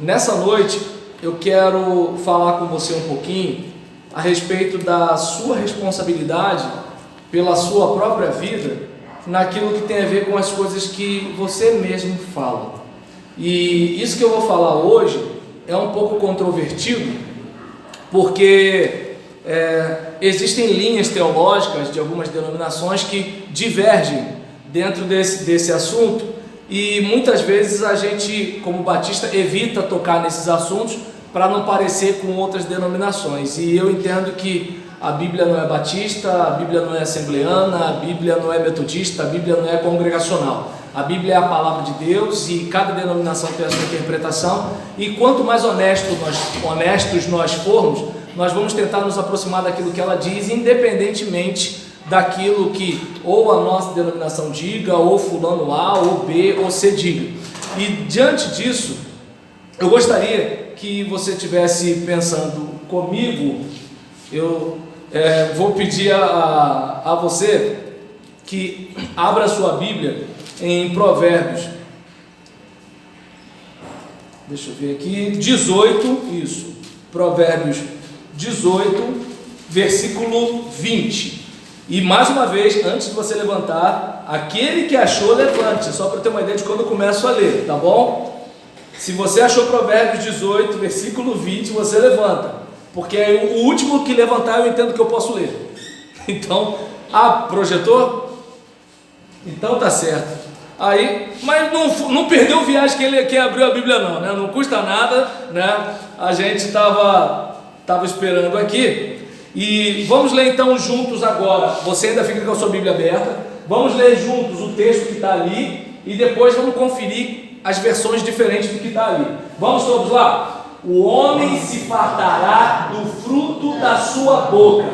Nessa noite eu quero falar com você um pouquinho a respeito da sua responsabilidade pela sua própria vida naquilo que tem a ver com as coisas que você mesmo fala. E isso que eu vou falar hoje é um pouco controvertido, porque existem linhas teológicas de algumas denominações que divergem dentro desse assunto, e muitas vezes a gente, como batista, evita tocar nesses assuntos para não parecer com outras denominações. E eu entendo que a Bíblia não é batista, a Bíblia não é assembleana, a Bíblia não é metodista, a Bíblia não é congregacional. A Bíblia é a palavra de Deus e cada denominação tem a sua interpretação, e quanto mais honestos nós formos, nós vamos tentar nos aproximar daquilo que ela diz, independentemente daquilo que ou a nossa denominação diga, ou fulano A, ou B, ou C diga. E diante disso, eu gostaria que você estivesse pensando comigo. Eu vou pedir a você que abra a sua Bíblia em Provérbios, deixa eu ver aqui, 18, isso, Provérbios 18, versículo 20. E mais uma vez, antes de você levantar, aquele que achou, levante, só para ter uma ideia de quando eu começo a ler, tá bom? Se você achou Provérbios 18, versículo 20, você levanta, porque o último que levantar eu entendo que eu posso ler. Então, projetor? Então tá certo. Aí, mas não perdeu viagem quem abriu a Bíblia não, né? Não custa nada, né? A gente estava esperando aqui. E vamos ler então juntos agora. Você ainda fica com a sua Bíblia aberta. Vamos ler juntos o texto que está ali e depois vamos conferir as versões diferentes do que está ali. Vamos todos lá? O homem se fartará do fruto da sua boca,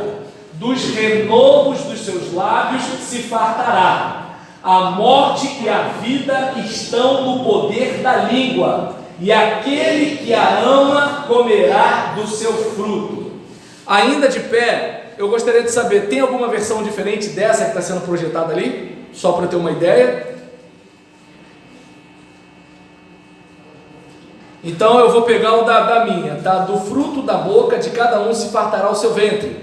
dos renovos dos seus lábios se fartará. A morte e a vida estão no poder da língua, e aquele que a ama comerá do seu fruto. Ainda de pé, eu gostaria de saber, tem alguma versão diferente dessa que está sendo projetada ali? Só para ter uma ideia. Então eu vou pegar o da minha, tá? Do fruto da boca de cada um se fartará o seu ventre,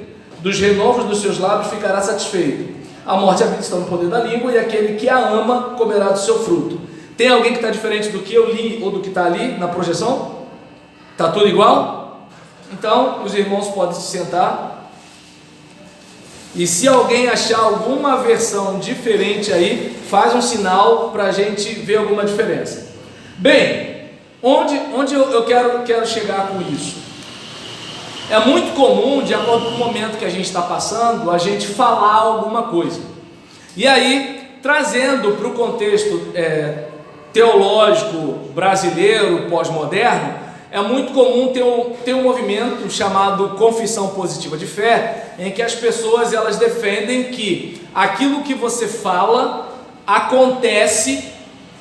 dos renovos dos seus lábios ficará satisfeito. A morte e a vida estão no poder da língua, e aquele que a ama comerá do seu fruto. Tem alguém que está diferente do que eu li ou do que está ali na projeção? Está tudo igual? Então, os irmãos podem se sentar. E se alguém achar alguma versão diferente aí, faz um sinal para a gente ver alguma diferença. Bem, onde eu quero chegar com isso? É muito comum, de acordo com o momento que a gente está passando, a gente falar alguma coisa. E aí, trazendo para o contexto teológico brasileiro, pós-moderno, é muito comum ter um movimento chamado confissão positiva de fé, em que as pessoas elas defendem que aquilo que você fala acontece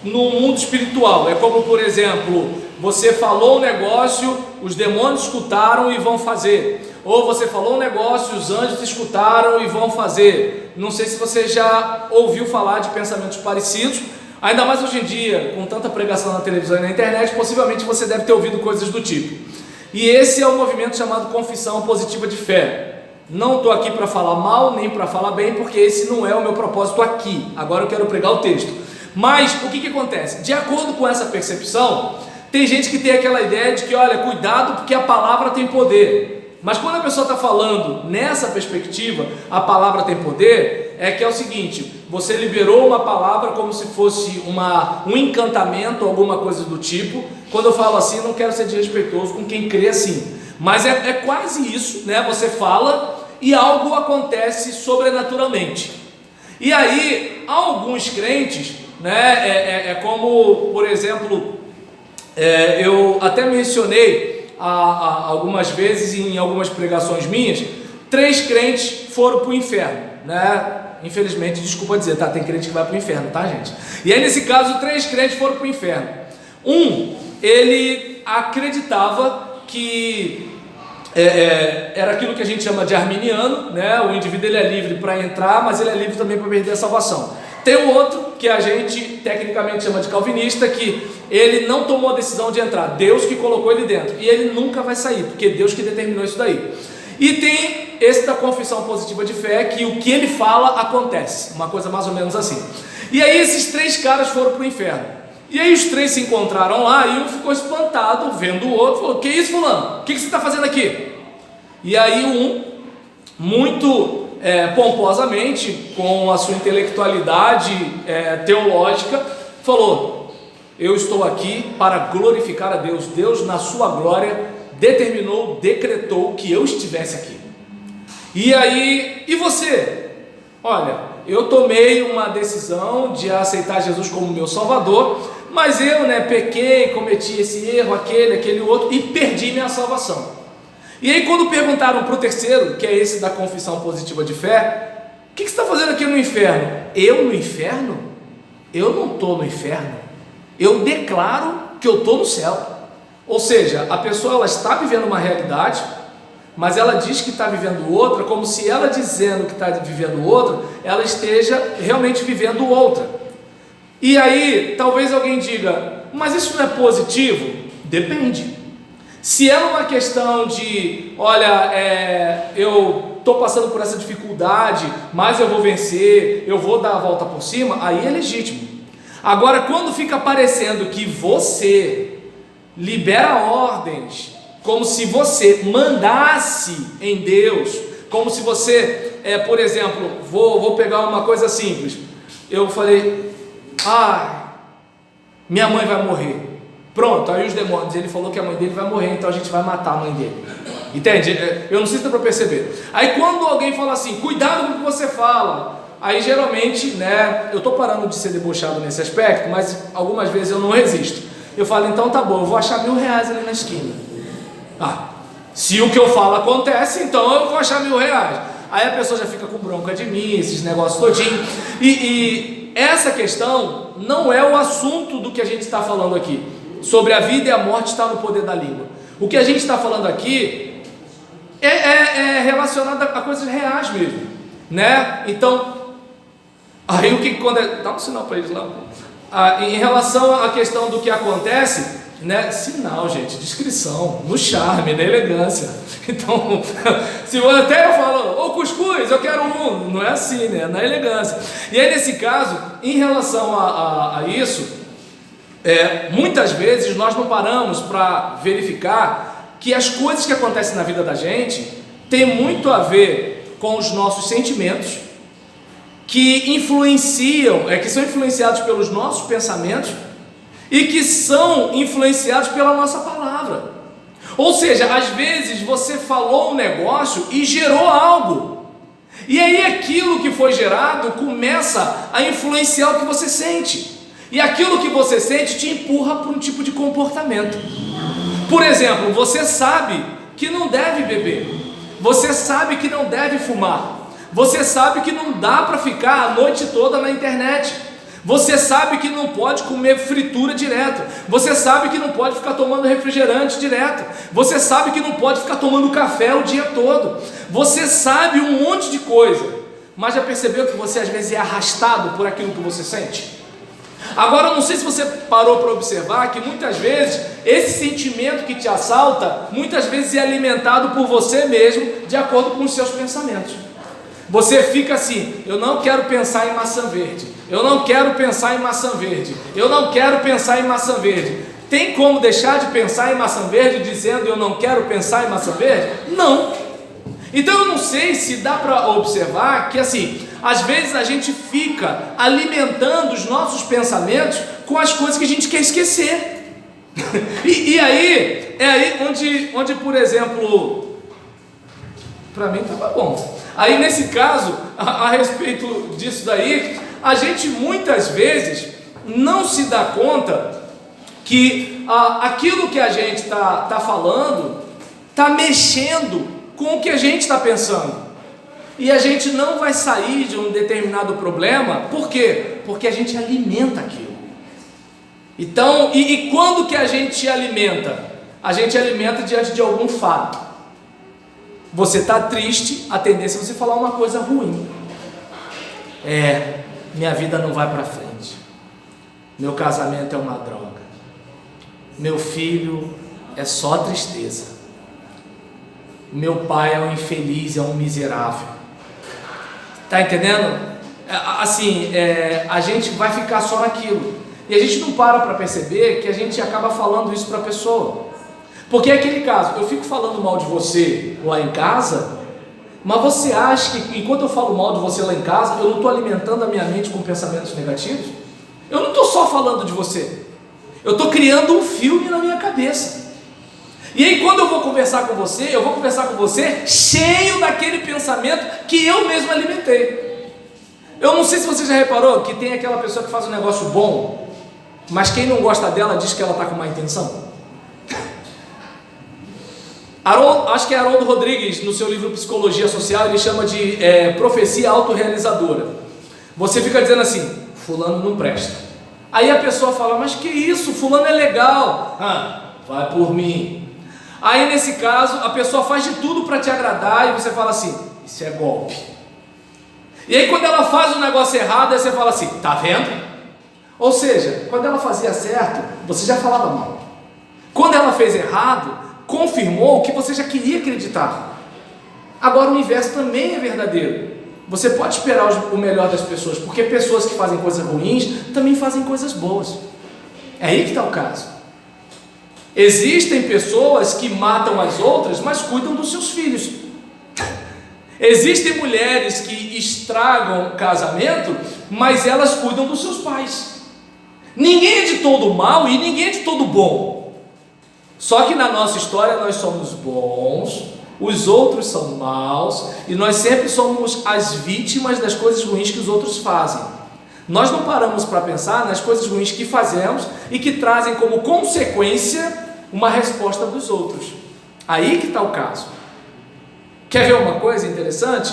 no mundo espiritual. É como, por exemplo, você falou um negócio, os demônios escutaram e vão fazer. Ou você falou um negócio, os anjos escutaram e vão fazer. Não sei se você já ouviu falar de pensamentos parecidos. Ainda mais hoje em dia, com tanta pregação na televisão e na internet, possivelmente você deve ter ouvido coisas do tipo. E esse é o movimento chamado confissão positiva de fé. Não estou aqui para falar mal, nem para falar bem, porque esse não é o meu propósito aqui. Agora eu quero pregar o texto. Mas o que acontece? De acordo com essa percepção, tem gente que tem aquela ideia de que, olha, cuidado porque a palavra tem poder. Mas quando a pessoa está falando nessa perspectiva, a palavra tem poder, é que é o seguinte: você liberou uma palavra como se fosse um encantamento, alguma coisa do tipo. Quando eu falo assim, não quero ser desrespeitoso com quem crê assim, mas é quase isso, né? Você fala e algo acontece sobrenaturalmente. E aí, alguns crentes, né? Como, por exemplo, eu até mencionei algumas vezes em algumas pregações minhas, 3 crentes foram para o inferno, né? Infelizmente, desculpa dizer, tá? Tem crente que vai para o inferno, tá, gente? E aí, nesse caso, 3 crentes foram para o inferno. Ele acreditava que era aquilo que a gente chama de arminiano, né? O indivíduo ele é livre para entrar, mas ele é livre também para perder a salvação. Tem o outro, que a gente tecnicamente chama de calvinista, que ele não tomou a decisão de entrar, Deus que colocou ele dentro, e ele nunca vai sair, porque Deus que determinou isso daí. E tem esse da confissão positiva de fé, que o que ele fala acontece, uma coisa mais ou menos assim. E aí esses três caras foram para o inferno, e aí os três se encontraram lá, e um ficou espantado, vendo o outro, falou: que isso, fulano? O que você está fazendo aqui? E aí um, muito pomposamente, com a sua intelectualidade teológica, falou: eu estou aqui para glorificar a Deus. Deus, na sua glória, determinou, decretou que eu estivesse aqui. E aí, e você? Olha, eu tomei uma decisão de aceitar Jesus como meu Salvador, mas eu, pequei, cometi esse erro, aquele outro, e perdi minha salvação. E aí quando perguntaram para o terceiro, que é esse da confissão positiva de fé, o que você está fazendo aqui no inferno? Eu no inferno? Eu não estou no inferno, eu declaro que eu estou no céu. Ou seja, a pessoa ela está vivendo uma realidade, mas ela diz que está vivendo outra, como se ela dizendo que está vivendo outra, ela esteja realmente vivendo outra. E aí talvez alguém diga: mas isso não é positivo? Depende. Se é uma questão de, olha, eu estou passando por essa dificuldade, mas eu vou vencer, eu vou dar a volta por cima, aí é legítimo. Agora, quando fica parecendo que você libera ordens, como se você mandasse em Deus, como se você, por exemplo, vou pegar uma coisa simples, eu falei: minha mãe vai morrer. Pronto, aí os demônios, ele falou que a mãe dele vai morrer, então a gente vai matar a mãe dele. Entende? Eu não sei se dá para perceber. Aí quando alguém fala assim: cuidado com o que você fala, aí geralmente, eu estou parando de ser debochado nesse aspecto, mas algumas vezes eu não resisto. Eu falo: então tá bom, eu vou achar R$1.000 ali na esquina. Se o que eu falo acontece, então eu vou achar R$1.000. Aí a pessoa já fica com bronca de mim, esses negócios todinho. E essa questão não é o assunto do que a gente está falando aqui. Sobre a vida e a morte está no poder da língua. O que a gente está falando aqui é relacionado a coisas reais mesmo, Então, aí o que quando dá um sinal para eles lá. Em relação à questão do que acontece, sinal, gente, descrição, no charme, na elegância. Então, se até eu falo: ô cuscuz, eu quero um, não é assim, na elegância. E aí nesse caso, em relação a isso, muitas vezes nós não paramos para verificar que as coisas que acontecem na vida da gente tem muito a ver com os nossos sentimentos, que influenciam, que são influenciados pelos nossos pensamentos e que são influenciados pela nossa palavra. Ou seja, às vezes você falou um negócio e gerou algo, e aí aquilo que foi gerado começa a influenciar o que você sente. E aquilo que você sente te empurra para um tipo de comportamento. Por exemplo, você sabe que não deve beber, você sabe que não deve fumar, você sabe que não dá para ficar a noite toda na internet, você sabe que não pode comer fritura direto, você sabe que não pode ficar tomando refrigerante direto, você sabe que não pode ficar tomando café o dia todo, você sabe um monte de coisa, mas já percebeu que você às vezes é arrastado por aquilo que você sente? Agora, eu não sei se você parou para observar que muitas vezes esse sentimento que te assalta, muitas vezes é alimentado por você mesmo, de acordo com os seus pensamentos. Você fica assim: eu não quero pensar em maçã verde, eu não quero pensar em maçã verde, eu não quero pensar em maçã verde. Tem como deixar de pensar em maçã verde dizendo eu não quero pensar em maçã verde? Não. Então eu não sei se dá para observar que assim, às vezes a gente fica alimentando os nossos pensamentos com as coisas que a gente quer esquecer. e aí, é aí onde por exemplo, para mim estava bom. Aí nesse caso, a respeito disso daí, a gente muitas vezes não se dá conta que aquilo que a gente está falando está mexendo com o que a gente está pensando. E a gente não vai sair de um determinado problema, por quê? Porque a gente alimenta aquilo. Então, e quando que a gente alimenta? A gente alimenta diante de algum fato. Você está triste, a tendência é você falar uma coisa ruim. minha vida não vai para frente, meu casamento é uma droga, meu filho é só tristeza, meu pai é um infeliz, é um miserável. Tá entendendo? Assim, a gente vai ficar só naquilo, e a gente não para perceber que a gente acaba falando isso para a pessoa, porque é aquele caso, eu fico falando mal de você lá em casa, mas você acha que enquanto eu falo mal de você lá em casa, eu não estou alimentando a minha mente com pensamentos negativos? Eu não estou só falando de você, eu estou criando um filme na minha cabeça. E aí quando eu vou conversar com você, eu vou conversar com você cheio daquele pensamento que eu mesmo alimentei. Eu não sei se você já reparou que tem aquela pessoa que faz um negócio bom, mas quem não gosta dela diz que ela está com má intenção. Acho que é Haroldo Rodrigues, no seu livro Psicologia Social, ele chama de profecia autorrealizadora. Você fica dizendo assim, fulano não presta. Aí a pessoa fala, mas que isso, fulano é legal. Vai por mim. Aí nesse caso, a pessoa faz de tudo para te agradar e você fala assim, isso é golpe. E aí quando ela faz um negócio errado, aí você fala assim, tá vendo? Ou seja, quando ela fazia certo, você já falava mal. Quando ela fez errado, confirmou o que você já queria acreditar. Agora o inverso também é verdadeiro. Você pode esperar o melhor das pessoas, porque pessoas que fazem coisas ruins também fazem coisas boas. É aí que está o caso. Existem pessoas que matam as outras, mas cuidam dos seus filhos. Existem mulheres que estragam o casamento, mas elas cuidam dos seus pais. Ninguém é de todo mal e ninguém é de todo bom. Só que na nossa história nós somos bons, os outros são maus, e nós sempre somos as vítimas das coisas ruins que os outros fazem. Nós não paramos para pensar nas coisas ruins que fazemos e que trazem como consequência uma resposta dos outros. Aí que está o caso. Quer ver uma coisa interessante?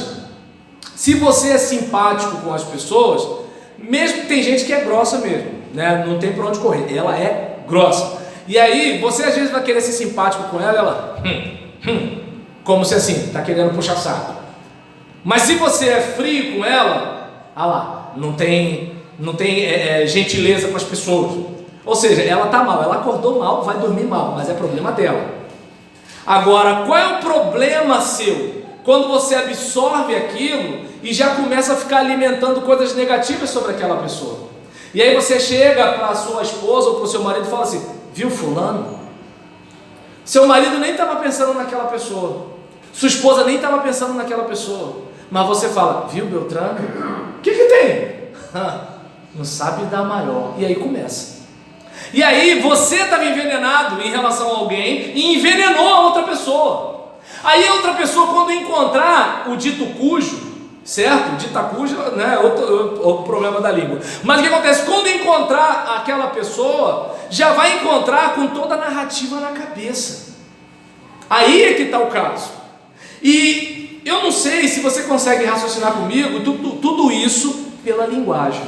Se você é simpático com as pessoas, mesmo que tem gente que é grossa mesmo, né? Não tem para onde correr, ela é grossa. E aí, você às vezes vai querer ser simpático com ela, como se assim, está querendo puxar saco. Mas se você é frio com ela, não tem gentileza com as pessoas. Ou seja, ela está mal, ela acordou mal, vai dormir mal, mas é problema dela. Agora, qual é o problema seu? Quando você absorve aquilo e já começa a ficar alimentando coisas negativas sobre aquela pessoa. E aí você chega para a sua esposa ou para o seu marido e fala assim, viu fulano? Seu marido nem estava pensando naquela pessoa, sua esposa nem estava pensando naquela pessoa, mas você fala, viu Beltrano? O que tem? Não sabe dar maior. E aí começa. E aí você estava envenenado em relação a alguém e envenenou a outra pessoa. Aí a outra pessoa, quando encontrar o dito cujo, certo? Dita cuja, né? Outro problema da língua. Mas o que acontece? Quando encontrar aquela pessoa, já vai encontrar com toda a narrativa na cabeça. Aí é que está o caso. E eu não sei se você consegue raciocinar comigo tudo isso pela linguagem.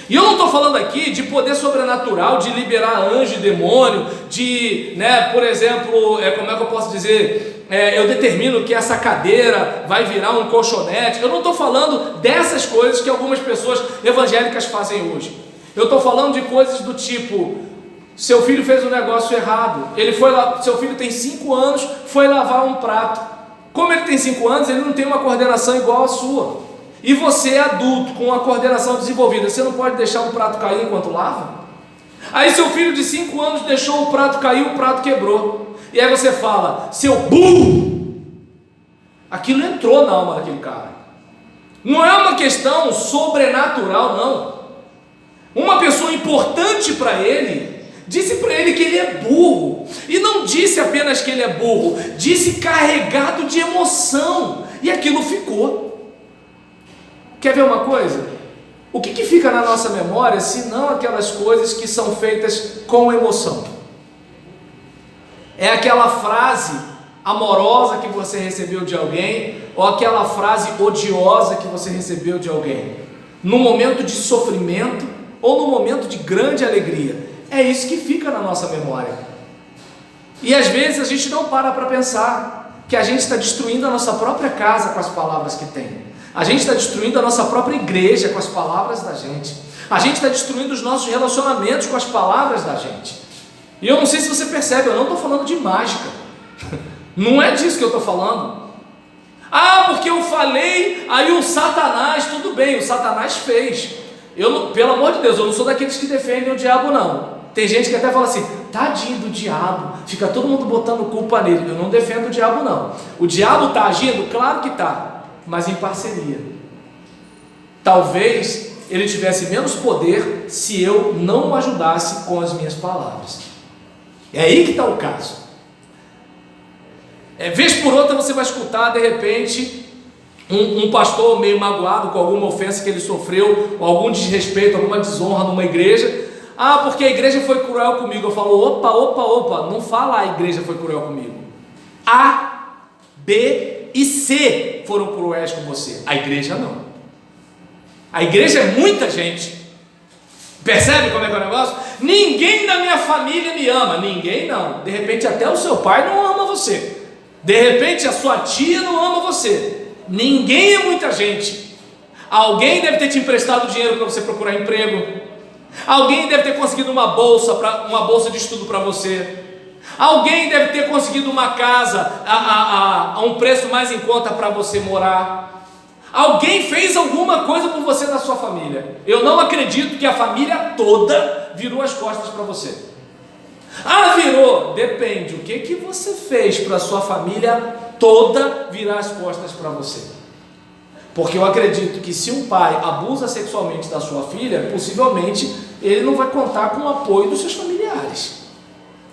E eu não estou falando aqui de poder sobrenatural, de liberar anjo e demônio, de, por exemplo, como é que eu posso dizer, eu determino que essa cadeira vai virar um colchonete. Eu não estou falando dessas coisas que algumas pessoas evangélicas fazem hoje. Eu estou falando de coisas do tipo, seu filho fez um negócio errado, seu filho tem 5 anos, foi lavar um prato. Como ele tem 5 anos, ele não tem uma coordenação igual à sua. E você é adulto, com uma coordenação desenvolvida, você não pode deixar um prato cair enquanto lava? Aí seu filho de 5 anos deixou o prato cair, o prato quebrou. E aí você fala, seu burro! Aquilo entrou na alma daquele cara. Não é uma questão sobrenatural, não. Uma pessoa importante para ele, disse para ele que ele é burro. E não disse apenas que ele é burro, disse carregado de emoção. E aquilo ficou. Quer ver uma coisa? O que fica na nossa memória, se não aquelas coisas que são feitas com emoção? É aquela frase amorosa que você recebeu de alguém, ou aquela frase odiosa que você recebeu de alguém, no momento de sofrimento, ou no momento de grande alegria. É isso que fica na nossa memória. E às vezes a gente não para pensar que a gente está destruindo a nossa própria casa com as palavras que tem. A gente está destruindo a nossa própria igreja com as palavras da gente. A gente está destruindo os nossos relacionamentos com as palavras da gente. E eu não sei se você percebe, eu não estou falando de mágica. Não é disso que eu estou falando. Ah, porque eu falei, aí o Satanás, tudo bem, o Satanás fez. Pelo amor de Deus, eu não sou daqueles que defendem o diabo, não. Tem gente que até fala assim, tadinho do diabo, fica todo mundo botando culpa nele. Eu não defendo o diabo, não. O diabo está agindo? Claro que está, mas em parceria. Talvez ele tivesse menos poder se eu não o ajudasse com as minhas palavras. É aí que está o caso. Vez por outra você vai escutar, de repente, um pastor meio magoado com alguma ofensa que ele sofreu, ou algum desrespeito, alguma desonra numa igreja. Ah, porque a igreja foi cruel comigo. Eu falo, opa, não fala a igreja foi cruel comigo. A, B e C foram cruéis com você. A igreja não. A igreja é muita gente. Percebe como é que é o negócio? Ninguém da minha família me ama. Ninguém não. De repente até o seu pai não ama você. De repente a sua tia não ama você. Ninguém é muita gente. Alguém deve ter te emprestado dinheiro para você procurar emprego. Alguém deve ter conseguido uma bolsa de estudo para você. Alguém deve ter conseguido uma casa a um preço mais em conta para você morar. Alguém fez alguma coisa por você na sua família. Eu não acredito que a família toda virou as costas para você. Ah, virou? Depende. O que você fez para a sua família toda virar as costas para você? Porque eu acredito que se um pai abusa sexualmente da sua filha, possivelmente ele não vai contar com o apoio dos seus familiares.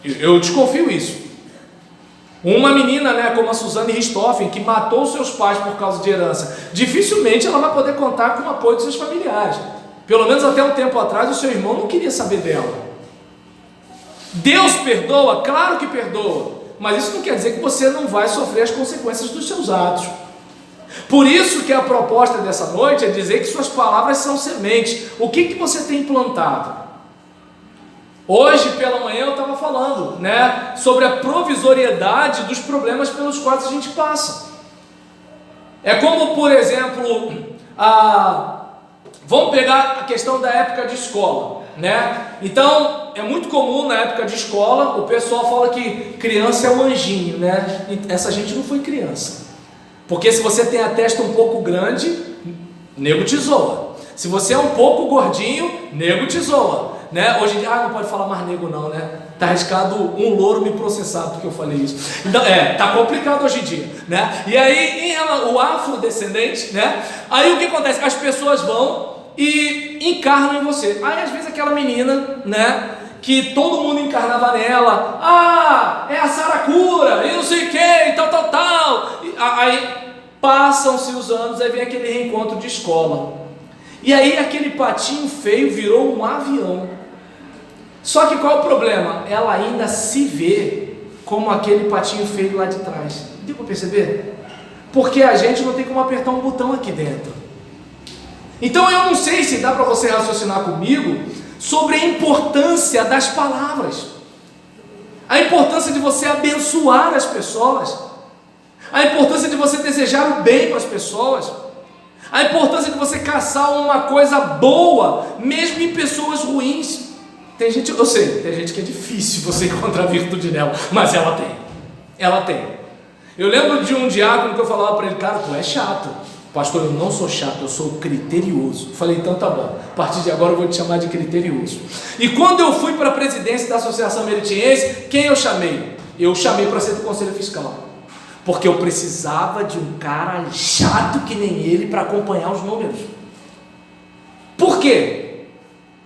Eu desconfio isso. Uma menina, como a Suzane Richthofen, que matou seus pais por causa de herança, dificilmente ela vai poder contar com o apoio dos seus familiares. Pelo menos até um tempo atrás o seu irmão não queria saber dela. Deus perdoa? Claro que perdoa, mas isso não quer dizer que você não vai sofrer as consequências dos seus atos. Por isso que a proposta dessa noite é dizer que suas palavras são sementes. O que você tem plantado? Hoje pela manhã eu estava falando, sobre a provisoriedade dos problemas pelos quais a gente passa. É como, por exemplo, vamos pegar a questão da época de escola, Então, é muito comum na época de escola, o pessoal fala que criança é um anjinho, Essa gente não foi criança. Porque se você tem a testa um pouco grande, nego te zoa. Se você é um pouco gordinho, nego te zoa, Hoje em dia, não pode falar mais nego não, Tá arriscado um louro me processar porque eu falei isso. Então, tá complicado hoje em dia, E aí, o afrodescendente, Aí o que acontece? As pessoas vão e encarnam em você. Aí às vezes aquela menina, que todo mundo encarnava nela, é a Saracura, e não sei o que, e tal. Aí passam-se os anos, aí vem aquele reencontro de escola. E aí aquele patinho feio virou um avião. Só que qual é o problema? Ela ainda se vê como aquele patinho feio lá de trás. Deu para perceber? Porque a gente não tem como apertar um botão aqui dentro. Então eu não sei se dá para você raciocinar comigo sobre a importância das palavras, a importância de você abençoar as pessoas, a importância de você desejar o bem para as pessoas, a importância de você caçar uma coisa boa, mesmo em pessoas ruins. Tem gente, eu sei, tem gente que é difícil você encontrar virtude nela, mas ela tem. Eu lembro de um diácono que eu falava para ele, cara, tu é chato. Pastor, eu não sou chato, eu sou criterioso. Falei, então tá bom, a partir de agora eu vou te chamar de criterioso. E quando eu fui para a presidência da Associação Meritiense, quem eu chamei? Eu chamei para ser do Conselho Fiscal, porque eu precisava de um cara chato que nem ele para acompanhar os números. Por quê?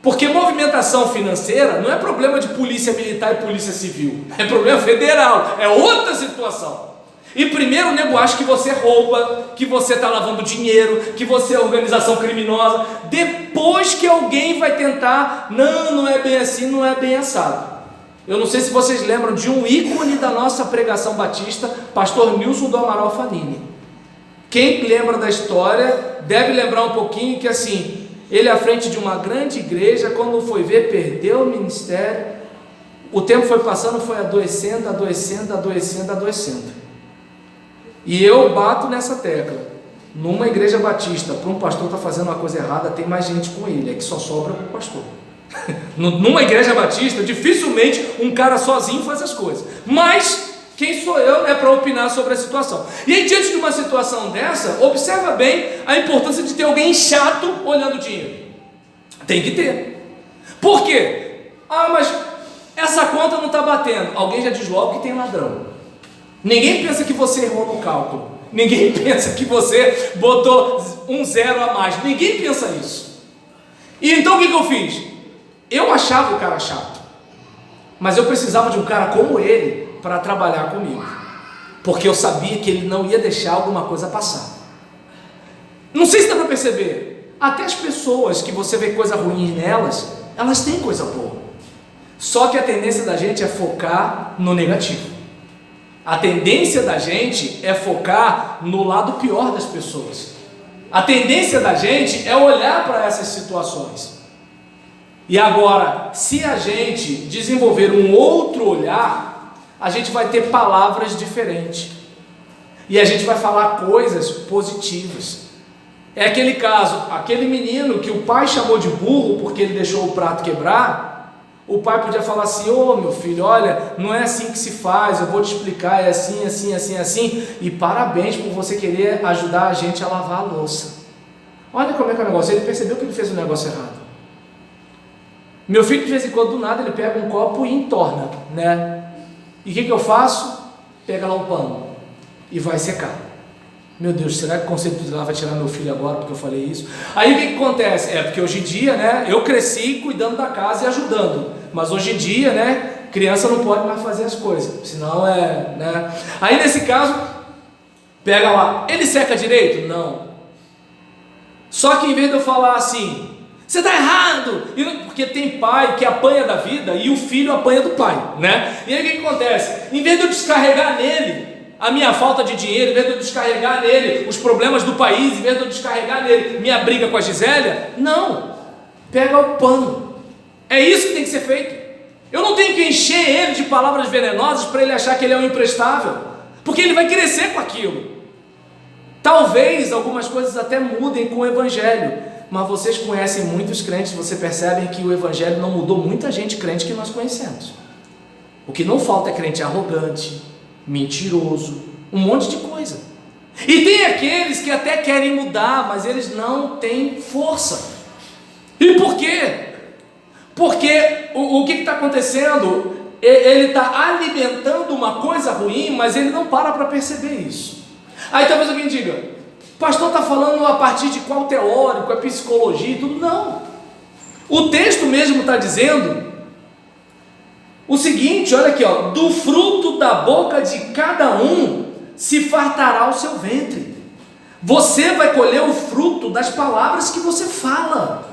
Porque movimentação financeira não é problema de polícia militar e polícia civil, é problema federal, é outra situação. E primeiro o nego acha que você rouba, que você está lavando dinheiro, que você é organização criminosa. Depois que alguém vai tentar, não é bem assim, não é bem assado. Eu não sei se vocês lembram de um ícone da nossa pregação batista, pastor Nilson do Amaral Fanini. Quem lembra da história deve lembrar um pouquinho que assim, ele à frente de uma grande igreja, quando foi ver, perdeu o ministério. O tempo foi passando, foi adoecendo. E eu bato nessa tecla. numa igreja batista, para um pastor estar fazendo uma coisa errada, tem mais gente com ele, é que só sobra o pastor. Numa igreja batista, dificilmente um cara sozinho faz as coisas, mas quem sou eu, né, para opinar sobre a situação? E aí, diante de uma situação dessa, observa bem a importância de ter alguém chato olhando o dinheiro. Tem que ter. Por quê? Mas essa conta não está batendo. Alguém já diz logo que tem ladrão. Ninguém pensa que você errou no cálculo. Ninguém pensa que você botou um zero a mais. Ninguém pensa isso. E então o que eu fiz? Eu achava o cara chato, mas eu precisava de um cara como ele para trabalhar comigo, porque eu sabia que ele não ia deixar alguma coisa passar. Não sei se dá para perceber, até as pessoas que você vê coisa ruim nelas, elas têm coisa boa, só que a tendência da gente é focar no negativo. A tendência da gente é focar no lado pior das pessoas. A tendência da gente é olhar para essas situações. E agora, se a gente desenvolver um outro olhar, a gente vai ter palavras diferentes. E a gente vai falar coisas positivas. É aquele caso, aquele menino que o pai chamou de burro porque ele deixou o prato quebrar. O pai podia falar assim: ô meu filho, olha, não é assim que se faz, eu vou te explicar, é assim, assim, assim, assim. E parabéns por você querer ajudar a gente a lavar a louça. Olha como é que é o negócio, ele percebeu que ele fez um negócio errado. Meu filho, de vez em quando, do nada, ele pega um copo e entorna, né? E o que eu faço? Pega lá um pano e vai secar. Meu Deus, será que o conselho tutelar vai tirar meu filho agora porque eu falei isso? Aí o que acontece? É porque hoje em dia, né, eu cresci cuidando da casa e ajudando, mas hoje em dia, né, criança não pode mais fazer as coisas, senão né? Aí nesse caso, pega lá, ele seca direito? Não. Só que em vez de eu falar assim, você está errado, porque tem pai que apanha da vida e o filho apanha do pai, né? E aí o que acontece? Em vez de eu descarregar nele a minha falta de dinheiro, em vez de eu descarregar nele os problemas do país, em vez de eu descarregar nele minha briga com a Gisélia, não, pega o pano. É isso que tem que ser feito. Eu não tenho que encher ele de palavras venenosas para ele achar que ele é um imprestável, porque ele vai crescer com aquilo. Talvez algumas coisas até mudem com o Evangelho, mas vocês conhecem muitos crentes, você percebe que o Evangelho não mudou muita gente crente que nós conhecemos. O que não falta é crente arrogante, mentiroso, um monte de coisa. E tem aqueles que até querem mudar, mas eles não têm força. E por quê? Porque o que está acontecendo? Ele está alimentando uma coisa ruim, mas ele não para perceber isso. Aí talvez alguém diga: pastor está falando a partir de qual teórico, é psicologia e tudo. Não. O texto mesmo está dizendo o seguinte, olha aqui, ó: do fruto da boca de cada um se fartará o seu ventre. Você vai colher o fruto das palavras que você fala.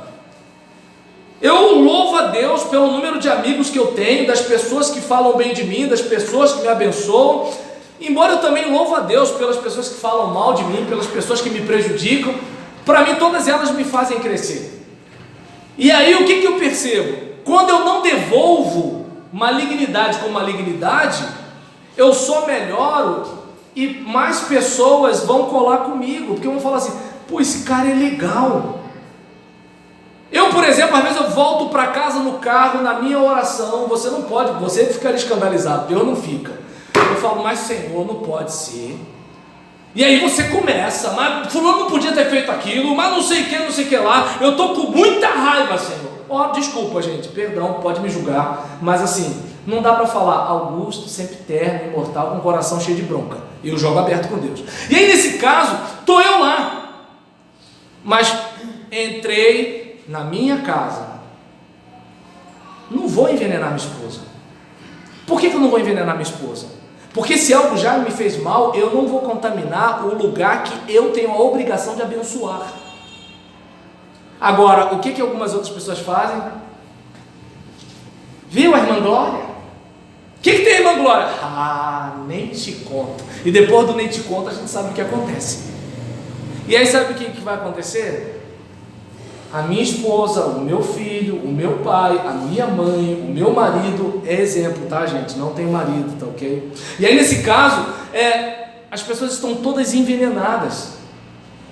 Eu louvo a Deus pelo número de amigos que eu tenho, das pessoas que falam bem de mim, das pessoas que me abençoam. Embora eu também louvo a Deus pelas pessoas que falam mal de mim, pelas pessoas que me prejudicam. Para mim todas elas me fazem crescer. E aí o que eu percebo? Quando eu não devolvo malignidade com malignidade, eu só melhoro e mais pessoas vão colar comigo, porque vão falar assim: pô, esse cara é legal. Eu, por exemplo, às vezes eu volto para casa no carro, na minha oração, você não pode, você ficaria escandalizado, Deus não fica. Eu falo: mas Senhor, não pode ser. E aí você começa: mas fulano não podia ter feito aquilo, mas não sei o que lá, eu estou com muita raiva, Senhor. Desculpa, gente, perdão, pode me julgar, mas assim, não dá para falar Augusto, sempre terno, imortal, com o coração cheio de bronca. Eu jogo aberto com Deus. E aí nesse caso, estou eu lá, mas entrei na minha casa, não vou envenenar minha esposa. Por que eu não vou envenenar minha esposa? Porque se algo já me fez mal, eu não vou contaminar o lugar que eu tenho a obrigação de abençoar. Agora, o que algumas outras pessoas fazem? Viu a irmã Glória? O que tem a irmã Glória? Nem te conto. E depois do nem te conto, a gente sabe o que acontece. E aí sabe o que vai acontecer? A minha esposa, o meu filho, o meu pai, a minha mãe, o meu marido, é exemplo, tá, gente? Não tem marido, tá ok? E aí nesse caso, as pessoas estão todas envenenadas.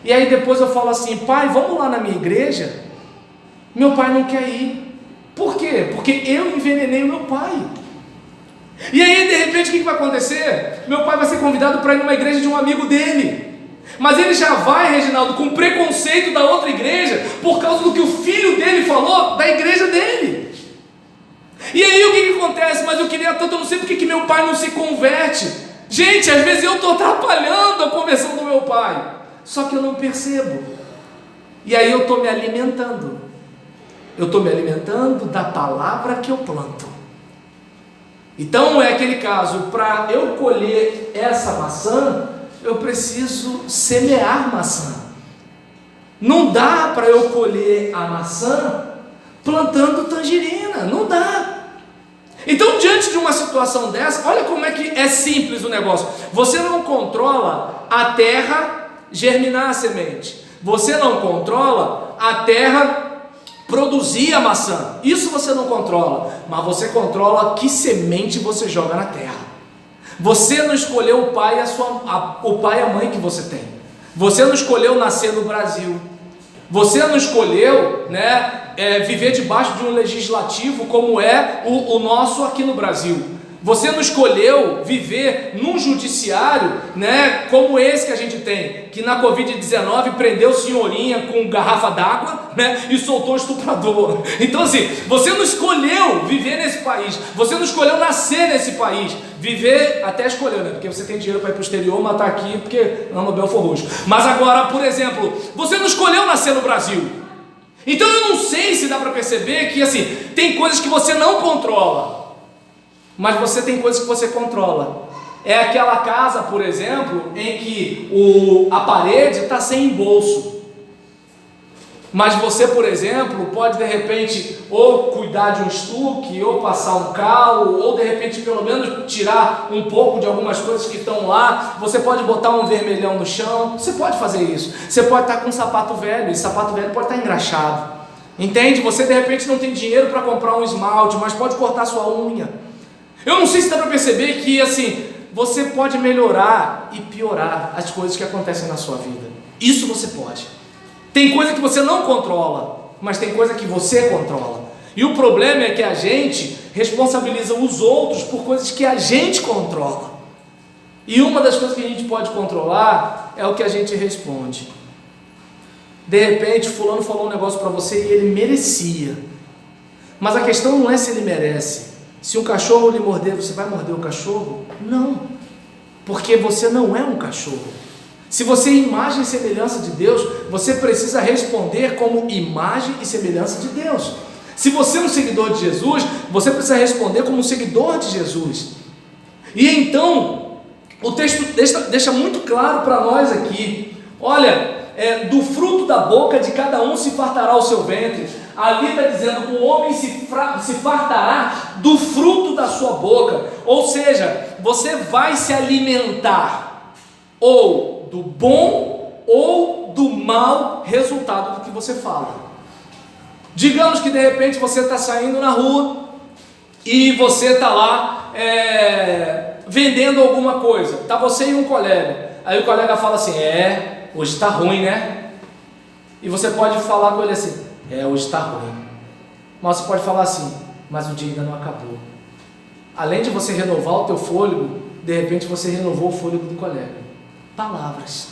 E aí depois eu falo assim: pai, vamos lá na minha igreja? Meu pai não quer ir. Por quê? Porque eu envenenei o meu pai. E aí de repente o que vai acontecer? Meu pai vai ser convidado para ir numa igreja de um amigo dele. Mas ele já vai, Reginaldo, com preconceito da outra igreja, por causa do que o filho dele falou da igreja dele. E aí o que acontece? Mas eu queria tanto, eu não sei porque que meu pai não se converte. Gente, às vezes eu estou atrapalhando a conversão do meu pai, só que eu não percebo. E aí eu estou me alimentando. Eu estou me alimentando da palavra que eu planto. Então é aquele caso, para eu colher essa maçã, eu preciso semear maçã. Não dá para eu colher a maçã plantando tangerina, não dá. Então, diante de uma situação dessa, olha como é que é simples o negócio. Você não controla a terra germinar a semente. Você não controla a terra produzir a maçã. Isso você não controla, mas você controla que semente você joga na terra. Você não escolheu o pai e a mãe que você tem. Você não escolheu nascer no Brasil. Você não escolheu, viver debaixo de um legislativo como é o nosso aqui no Brasil. Você não escolheu viver num judiciário, como esse que a gente tem, que na Covid-19 prendeu senhorinha com garrafa d'água, e soltou o estuprador. Então assim, você não escolheu viver nesse país, você não escolheu nascer nesse país, viver, até escolheu, porque você tem dinheiro para ir para o exterior, mas está aqui porque ama Belfor Roxo. Mas agora, por exemplo, você não escolheu nascer no Brasil. Então eu não sei se dá para perceber que assim, tem coisas que você não controla, mas você tem coisas que você controla. É aquela casa, por exemplo, em que a parede está sem embolso. Mas você, por exemplo, pode de repente ou cuidar de um estuque, ou passar um cal, ou de repente pelo menos tirar um pouco de algumas coisas que estão lá. Você pode botar um vermelhão no chão, você pode fazer isso. Você pode estar com um sapato velho, e esse sapato velho pode estar engraxado. Entende? Você de repente não tem dinheiro para comprar um esmalte, mas pode cortar sua unha. Eu não sei se dá para perceber que assim, você pode melhorar e piorar as coisas que acontecem na sua vida. Isso você pode. Tem coisa que você não controla, mas tem coisa que você controla. E o problema é que a gente responsabiliza os outros por coisas que a gente controla. E uma das coisas que a gente pode controlar é o que a gente responde. De repente, fulano falou um negócio para você e ele merecia. Mas a questão não é se ele merece. Se um cachorro lhe morder, você vai morder o cachorro? Não, porque você não é um cachorro. Se você é imagem e semelhança de Deus, você precisa responder como imagem e semelhança de Deus. Se você é um seguidor de Jesus, você precisa responder como um seguidor de Jesus. E então, o texto deixa muito claro para nós aqui, olha, do fruto da boca de cada um se fartará o seu ventre. Ali está dizendo, o homem se fartará do fruto da sua boca. Ou seja, você vai se alimentar ou do bom ou do mau resultado do que você fala. Digamos que de repente você está saindo na rua e você está lá vendendo alguma coisa. Está você e um colega. Aí o colega fala assim, hoje está ruim, né? E você pode falar com ele assim, hoje está ruim. Mas você pode falar assim, mas o dia ainda não acabou. Além de você renovar o teu fôlego, de repente você renovou o fôlego do colega. Palavras.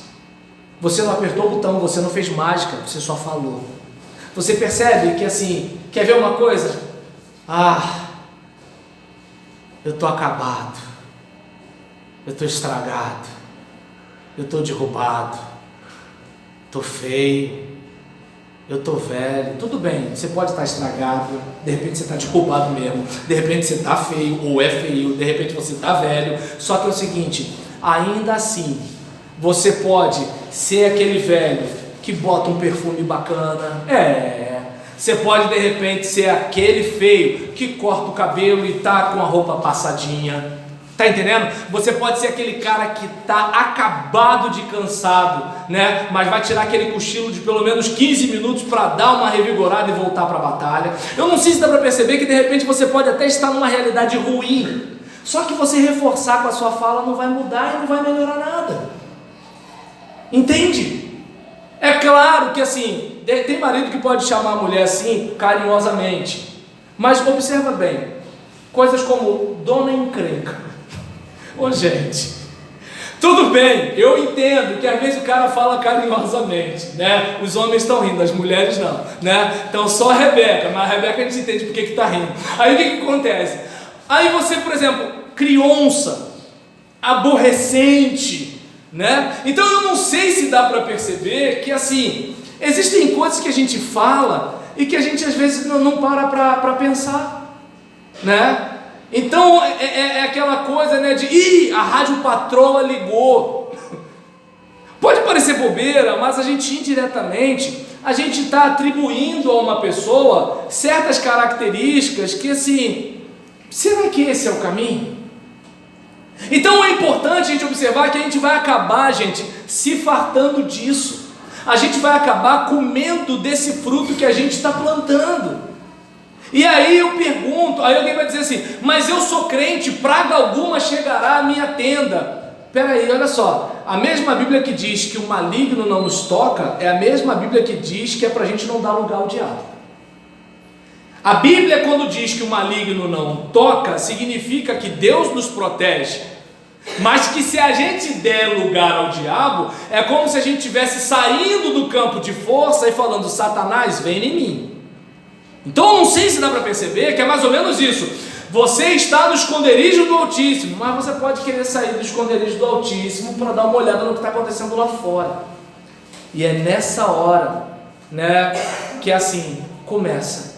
Você não apertou o botão, você não fez mágica, você só falou. Você percebe que assim, quer ver uma coisa? Eu estou acabado, eu estou estragado, eu estou derrubado, estou feio, eu estou velho. Tudo bem, você pode estar estragado, de repente você está derrubado mesmo, de repente você está feio ou é feio, de repente você está velho. Só que é o seguinte, ainda assim, você pode ser aquele velho que bota um perfume bacana, você pode de repente ser aquele feio que corta o cabelo e tá com a roupa passadinha, tá entendendo? Você pode ser aquele cara que tá acabado de cansado, mas vai tirar aquele cochilo de pelo menos 15 minutos para dar uma revigorada e voltar para a batalha. Eu não sei se dá para perceber que de repente você pode até estar numa realidade ruim, só que você reforçar com a sua fala não vai mudar e não vai melhorar nada. Entende? É claro que assim, tem marido que pode chamar a mulher assim carinhosamente, mas observa bem, coisas como dona encrenca. Ô gente, tudo bem, eu entendo que às vezes o cara fala carinhosamente, né? Os homens estão rindo, as mulheres não, né? Então só a Rebeca, mas a Rebeca a gente entende por que está rindo. Aí o que acontece? Aí você, por exemplo, criança, aborrecente, né? Então eu não sei se dá para perceber que assim, existem coisas que a gente fala e que a gente às vezes não para pensar, né? Então é aquela coisa, né, de a rádio patroa ligou. Pode parecer bobeira, mas a gente indiretamente, a gente está atribuindo a uma pessoa certas características que assim, será que esse é o caminho? Então é importante a gente observar que a gente vai acabar, gente, se fartando disso. A gente vai acabar comendo desse fruto que a gente está plantando. E aí eu pergunto, aí alguém vai dizer assim, mas eu sou crente, praga alguma chegará à minha tenda. Peraí, olha só, a mesma Bíblia que diz que o maligno não nos toca, é a mesma Bíblia que diz que é para a gente não dar lugar ao diabo. A Bíblia, quando diz que o maligno não toca, significa que Deus nos protege, mas que se a gente der lugar ao diabo, é como se a gente estivesse saindo do campo de força e falando, Satanás, vem em mim. Então eu não sei se dá para perceber que é mais ou menos isso. Você está no esconderijo do Altíssimo, mas você pode querer sair do esconderijo do Altíssimo para dar uma olhada no que está acontecendo lá fora. E é nessa hora, né, que assim começa.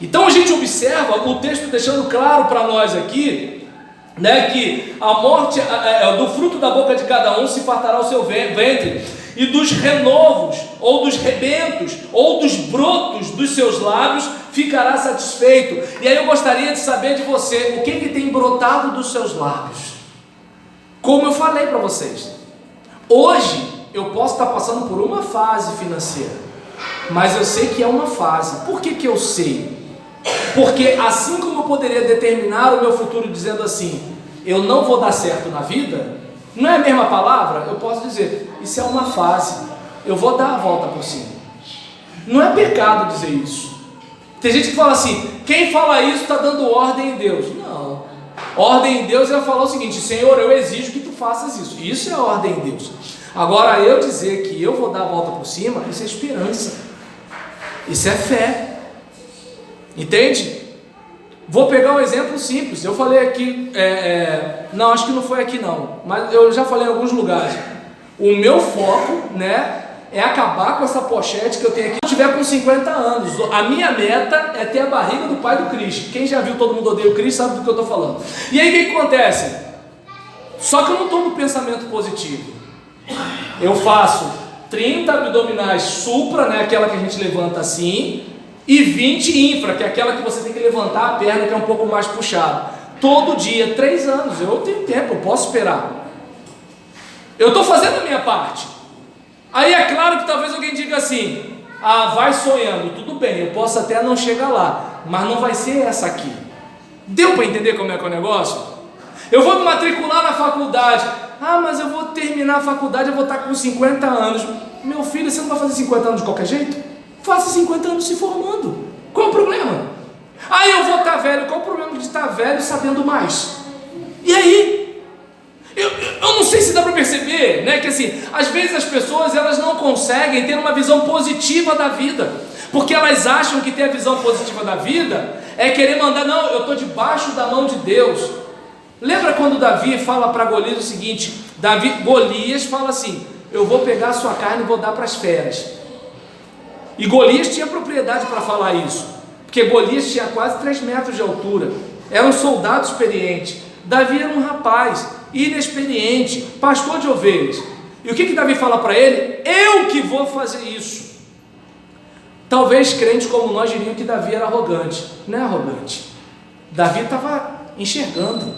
Então a gente observa o texto deixando claro para nós aqui, né, que a morte do fruto da boca de cada um se fartará o seu ventre, e dos renovos, ou dos rebentos, ou dos brotos dos seus lábios ficará satisfeito. E aí eu gostaria de saber de você, o que tem brotado dos seus lábios? Como eu falei para vocês, hoje eu posso estar passando por uma fase financeira, mas eu sei que é uma fase. Por que eu sei? Porque assim como eu poderia determinar o meu futuro dizendo assim, eu não vou dar certo na vida, não é a mesma palavra? Eu posso dizer, isso é uma fase, eu vou dar a volta por cima. Não é pecado dizer isso. Tem gente que fala assim, quem fala isso está dando ordem em Deus. Não, ordem em Deus é falar o seguinte, Senhor, eu exijo que tu faças isso. Isso é ordem em Deus. Agora eu dizer que eu vou dar a volta por cima, isso é esperança, isso é fé. Entende? Vou pegar um exemplo simples. Eu falei aqui, não, acho que não foi aqui não, mas eu já falei em alguns lugares. O meu foco, né, é acabar com essa pochete que eu tenho aqui. Se eu tiver com 50 anos, a minha meta é ter a barriga do pai do Cristo. Quem já viu Todo Mundo Odeia o Cristo sabe do que eu estou falando. E aí o que acontece? Só que eu não estou no pensamento positivo. Eu faço 30 abdominais supra, né, aquela que a gente levanta assim, e 20 infra, que é aquela que você tem que levantar a perna, que é um pouco mais puxado. Todo dia, 3 anos, eu tenho tempo, eu posso esperar. Eu estou fazendo a minha parte. Aí é claro que talvez alguém diga assim, vai sonhando, tudo bem, eu posso até não chegar lá, mas não vai ser essa aqui. Deu para entender como é que é o negócio? Eu vou me matricular na faculdade, mas eu vou terminar a faculdade, eu vou estar com 50 anos. Meu filho, você não vai fazer 50 anos de qualquer jeito? Faça 50 anos se formando. Qual é o problema? Eu vou estar velho. Qual é o problema de estar velho sabendo mais? E aí? Eu não sei se dá para perceber, né? Que assim, às vezes as pessoas elas não conseguem ter uma visão positiva da vida, porque elas acham que ter a visão positiva da vida é querer mandar, não, eu estou debaixo da mão de Deus. Lembra quando Davi fala para Golias o seguinte? Golias fala assim, eu vou pegar a sua carne e vou dar para as feras. E Golias tinha propriedade para falar isso, porque Golias tinha quase 3 metros de altura, era um soldado experiente. Davi era um rapaz inexperiente, pastor de ovelhas. E o que Davi fala para ele? Eu que vou fazer isso. Talvez crentes como nós diriam que Davi era arrogante. Não é arrogante. Davi estava enxergando,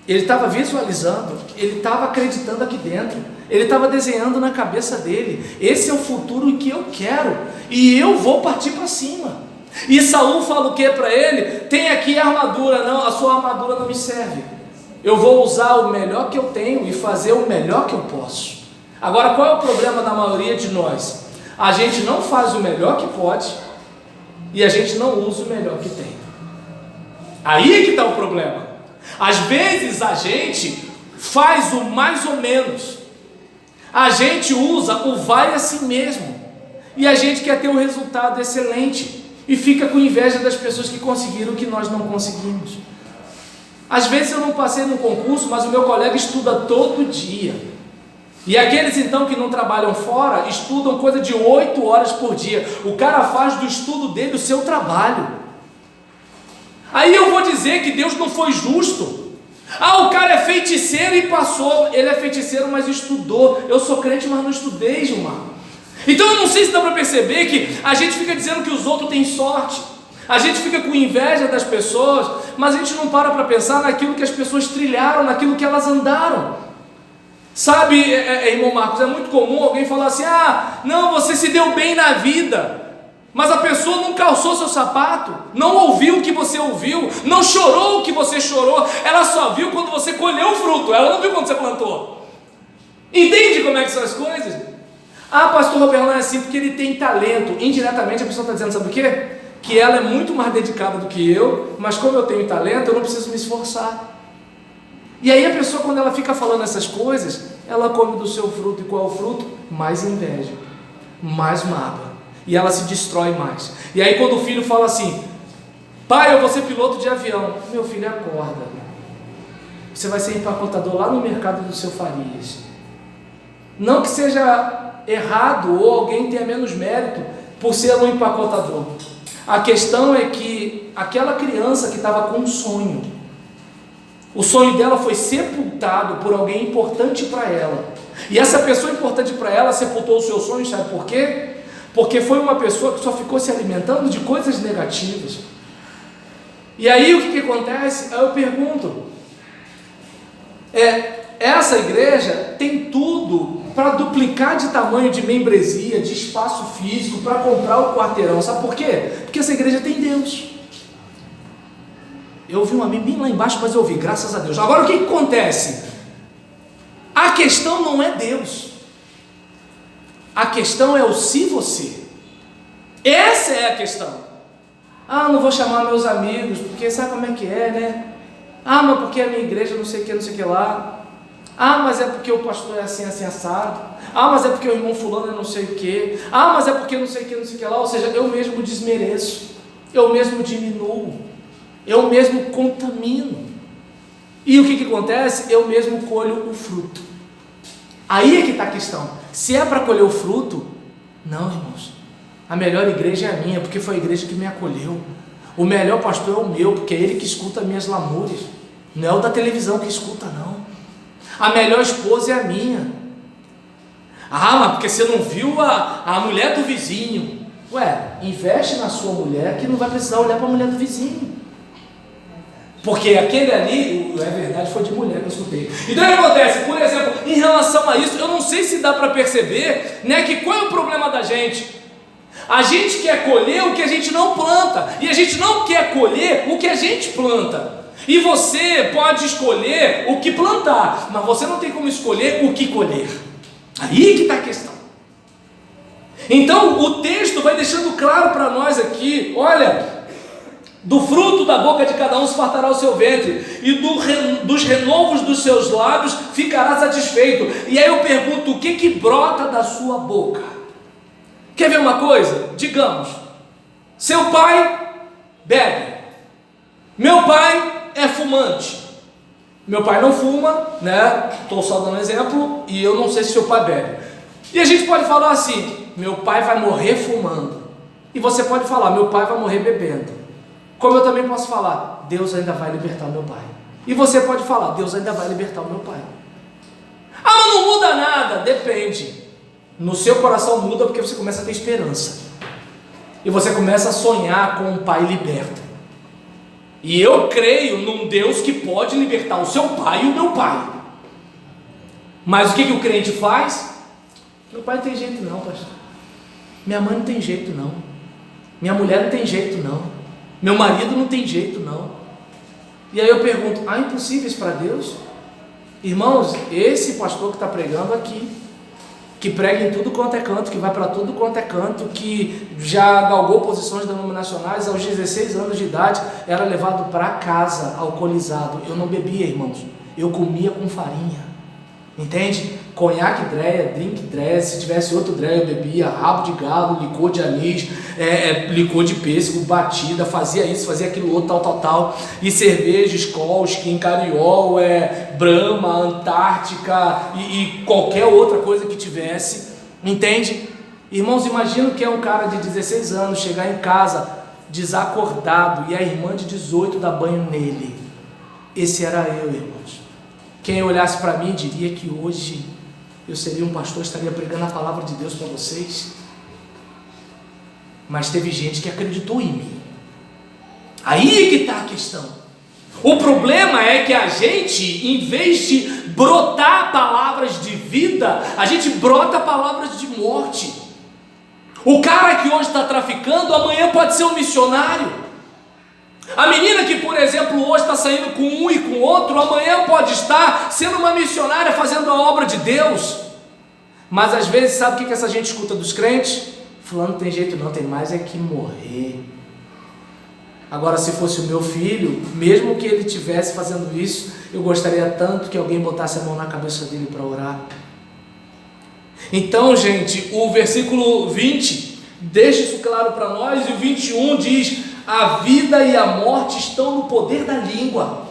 ele estava visualizando, ele estava acreditando aqui dentro, ele estava desenhando na cabeça dele, esse é o futuro que eu quero, e eu vou partir para cima. E Saul fala o que para ele? Tem aqui a armadura. Não, a sua armadura não me serve, eu vou usar o melhor que eu tenho e fazer o melhor que eu posso. Agora, qual é o problema da maioria de nós? A gente não faz o melhor que pode e a gente não usa o melhor que tem. Aí é que está o problema. Às vezes a gente faz o mais ou menos, a gente usa o vai assim mesmo, e a gente quer ter um resultado excelente e fica com inveja das pessoas que conseguiram o que nós não conseguimos. Às vezes eu não passei num concurso, mas o meu colega estuda todo dia. E aqueles então que não trabalham fora, estudam coisa de 8 horas por dia. O cara faz do estudo dele o seu trabalho. Aí eu vou dizer que Deus não foi justo. O cara é feiticeiro e passou. Ele é feiticeiro, mas estudou. Eu sou crente, mas não estudei, Gilmar. Então eu não sei se dá para perceber que a gente fica dizendo que os outros têm sorte. A gente fica com inveja das pessoas, mas a gente não para pensar naquilo que as pessoas trilharam, naquilo que elas andaram. Sabe, irmão Marcos, é muito comum alguém falar assim: não, você se deu bem na vida, mas a pessoa não calçou seu sapato, não ouviu o que você ouviu, não chorou o que você chorou, ela só viu quando você colheu o fruto, ela não viu quando você plantou. Entende como é que são as coisas? Pastor Roberto não é assim porque ele tem talento. Indiretamente a pessoa está dizendo, sabe o quê? Que ela é muito mais dedicada do que eu, mas como eu tenho talento, eu não preciso me esforçar. E aí a pessoa, quando ela fica falando essas coisas, ela come do seu fruto. E qual é o fruto? Mais inveja, mais mágoa, e ela se destrói mais. E aí quando o filho fala assim: pai, eu vou ser piloto de avião. Meu filho, acorda, você vai ser empacotador lá no mercado do seu Farias. Não que seja errado ou alguém tenha menos mérito por ser um empacotador. A questão é que aquela criança que estava com um sonho, o sonho dela foi sepultado por alguém importante para ela. E essa pessoa importante para ela sepultou o seu sonho, sabe por quê? Porque foi uma pessoa que só ficou se alimentando de coisas negativas. E aí o que acontece? Aí eu pergunto, essa igreja tem tudo para duplicar de tamanho de membresia, de espaço físico, para comprar o quarteirão. Sabe por quê? Porque essa igreja tem Deus. Eu ouvi um amém bem lá embaixo, mas eu ouvi, graças a Deus. Agora o que acontece? A questão não é Deus. A questão é o se você. Essa é a questão. Não vou chamar meus amigos, porque sabe como é que é, né? Mas porque a minha igreja não sei o que, não sei o que lá. Mas é porque o pastor é assim, assim, assado. Mas é porque o irmão fulano é não sei o que. Mas é porque não sei o que, não sei o que lá. Ou seja, eu mesmo desmereço, eu mesmo diminuo, eu mesmo contamino. E o que acontece? Eu mesmo colho o fruto. Aí é que está a questão. Se é para colher o fruto, não, irmãos, a melhor igreja é a minha, porque foi a igreja que me acolheu. O melhor pastor é o meu, porque é ele que escuta minhas lamúrias. Não é o da televisão que escuta, não. A melhor esposa é a minha. Mas porque você não viu a mulher do vizinho. Investe na sua mulher, que não vai precisar olhar para a mulher do vizinho. Porque aquele ali, é verdade, foi de mulher que eu escutei. Então o que acontece? Por exemplo, em relação a isso, eu não sei se dá para perceber, né, que qual é o problema da gente? A gente quer colher o que a gente não planta, e a gente não quer colher o que a gente planta. E você pode escolher o que plantar, mas você não tem como escolher o que colher. Aí que está a questão. Então o texto vai deixando claro para nós aqui, olha, do fruto da boca de cada um se fartará o seu ventre, e dos renovos dos seus lábios ficará satisfeito. E aí eu pergunto, o que brota da sua boca? Quer ver uma coisa? Digamos, seu pai bebe, meu pai é fumante. Meu pai não fuma, né? Estou só dando exemplo, e eu não sei se seu pai bebe. E a gente pode falar assim: meu pai vai morrer fumando. E você pode falar: meu pai vai morrer bebendo. Como eu também posso falar: Deus ainda vai libertar meu pai. E você pode falar: Deus ainda vai libertar o meu pai. Mas não muda nada. Depende. No seu coração muda porque você começa a ter esperança. E você começa a sonhar com um pai liberto. E eu creio num Deus que pode libertar o seu pai e o meu pai. Mas o que o crente faz? Meu pai não tem jeito não, pastor. Minha mãe não tem jeito não. Minha mulher não tem jeito não. Meu marido não tem jeito não. E aí eu pergunto: impossíveis para Deus? Irmãos, esse pastor que está pregando aqui, que prega em tudo quanto é canto, que vai para tudo quanto é canto, que já galgou posições denominacionais, aos 16 anos de idade, era levado para casa alcoolizado. Eu não bebia, irmãos, eu comia com farinha, entende? Conhaque dreia, drink dreia, se tivesse outro dreia eu bebia, rabo de galo, licor de anis, licor de pêssego, batida, fazia isso, fazia aquilo outro, tal, e cerveja, Skol, Skin, Cariol, Brahma, Antártica e qualquer outra coisa que tivesse, entende? Irmãos, imagina que é um cara de 16 anos chegar em casa desacordado e a irmã de 18 dá banho nele. Esse era eu, irmãos. Quem olhasse para mim diria que hoje eu seria um pastor, estaria pregando a palavra de Deus para vocês. Mas teve gente que acreditou em mim. Aí é que está a questão. O problema é que a gente, em vez de brotar palavras de vida, a gente brota palavras de morte. O cara que hoje está traficando, amanhã pode ser um missionário. A menina que, por exemplo, hoje está saindo com um e com outro, amanhã pode estar sendo uma missionária fazendo a obra de Deus. Mas às vezes, sabe o que essa gente escuta dos crentes? Fulano não tem jeito não, tem mais é que morrer. Agora, se fosse o meu filho, mesmo que ele estivesse fazendo isso, eu gostaria tanto que alguém botasse a mão na cabeça dele para orar. Então, gente, o versículo 20 deixa isso claro para nós, e o 21 diz: a vida e a morte estão no poder da língua.